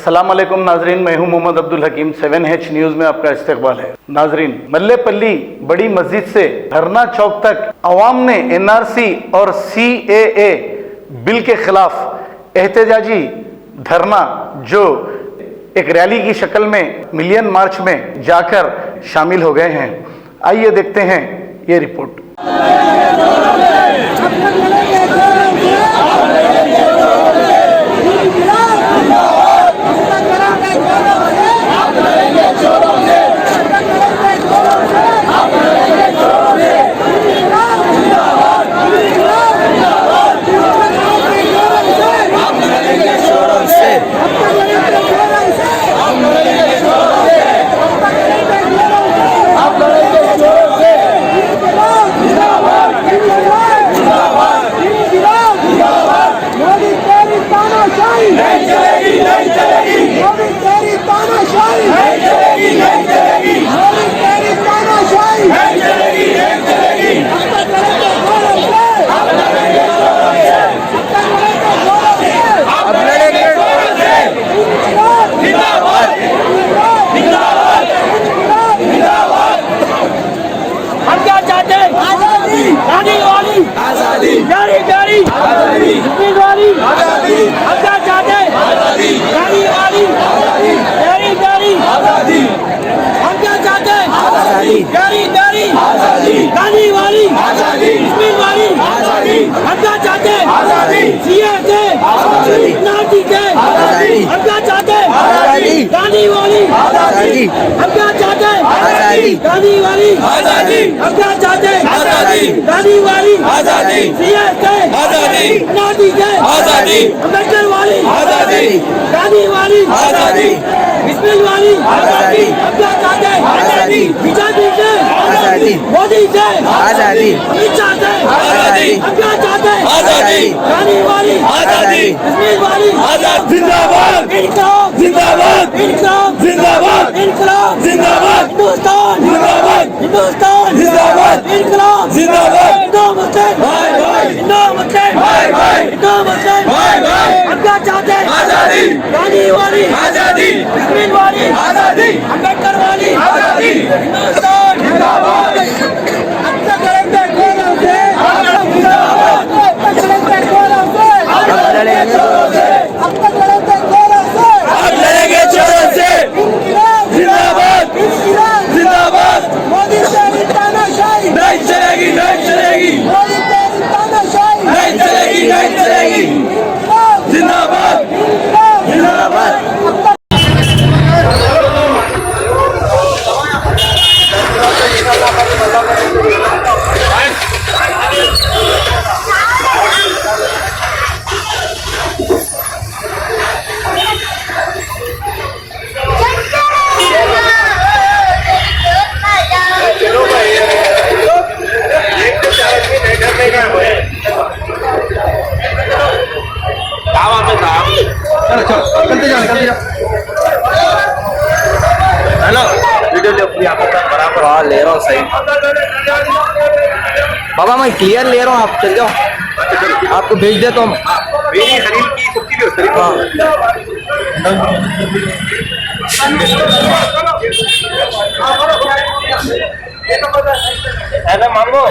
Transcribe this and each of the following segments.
अस्सलाम वालेकुम नाजरीन, मैं हूं मोहम्मद अब्दुल हकीम। 7H न्यूज में आपका इस्तकबाल है। नाजरीन, मल्लेपल्ली बड़ी मस्जिद से धरना चौक तक अवाम ने NRC और CAA बिल के खिलाफ एहतजाजी धरना जो एक रैली की शक्ल में मिलियन मार्च में जाकर शामिल हो गए हैं। आइए देखते हैं ये रिपोर्ट। अम्बेडकर वाली आजादी, गांधी वाली आजादी, बिस्मिल वाली आजादी, हम क्या चाहते हैं आजादी, बीजेपी से आजादी, मोदी से आजादी, अमित शाह से आजादी, हम क्या चाहते हैं आजादी, गांधी वाली आजादी, बिस्मिल वाली आजादी, जिंदाबाद इनकलाब, जिंदाबाद इनकलाब, जिंदाबाद इनकलाब, जिंदाबाद हिंदुस्तान, जिंदाबाद हिंदुस्तान, जिंदाबाद इनकलाब, जिंदाबाद हिंदू मुस्लिम भाई भाई, हिंदू मुस्लिम भाई भाई, हिंदू मुस्लिम भाई भाई, हम क्या चाहते हैं आजादी, गांधी वाली आजादी, बिस्मिल वाली आजादी, अम्बेडकर वाली आजादी, हिंदुस्तान जिंदाबाद। मोदी तेरी तानाशाही नहीं चलेगी, नहीं चलेगी, मोदी तेरी तानाशाही नहीं चलेगी, नहीं चलेगी, जिंदाबाद जिंदाबाद। हेलो, वीडियो ले अपनी आप बराबर। हाँ ले रहा हूँ सही। बाबा मैं क्लियर ले रहा हूँ, आप चल जाओ, आपको भेज देता हूँ। मेरी खरीद की कुत्ती की खरीद। हाँ मांगो।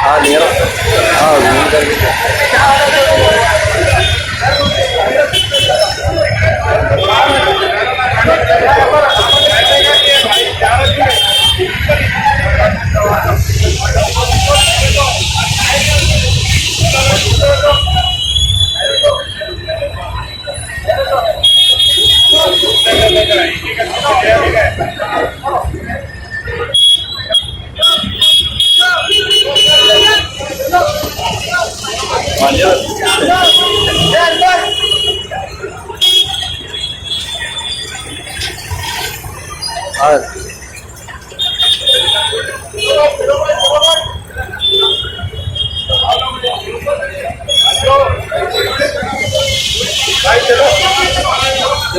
हाँ ले रहा हूँ। हाँ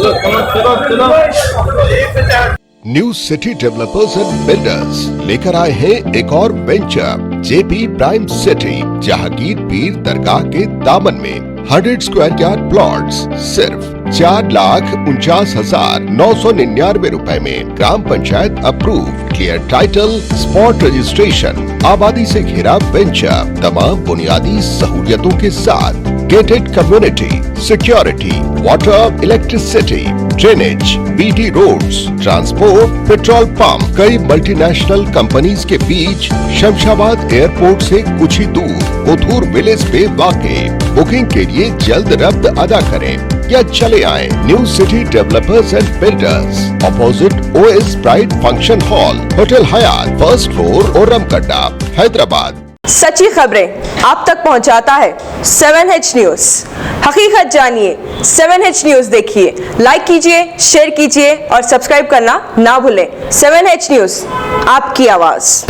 चलो चलो चलो। New city developers and builders लेकर आए हैं एक और venture JP prime city, Jahangir पीर दरगाह के दामन में 100 स्क्वायर यार्ड प्लॉट्स सिर्फ 4,49,999 रुपए में। Gram panchayat approve, clear title, spot registration, आबादी से घिरा वेंचर, तमाम बुनियादी सहूलियतों के साथ, gated community, security, water, electricity, drainage, BT roads, transport, petrol pump, कई मल्टीनेशनल कंपनीज के बीच, शमशाबाद एयरपोर्ट से कुछ ही दूर, उधूर विलेज पे वाक़ई। बुकिंग के लिए जल्द रब्त अदा करें या चले आए new city developers and builders, opposite OS pride function hall, hotel Hyatt, first floor, ओरमकड्डा, हैदराबाद। सच्ची खबरें आप तक पहुंचाता है 7H न्यूज। हकीकत जानिए, 7H न्यूज देखिए, लाइक कीजिए, शेयर कीजिए और सब्सक्राइब करना ना भूलें। 7H न्यूज, आपकी आवाज।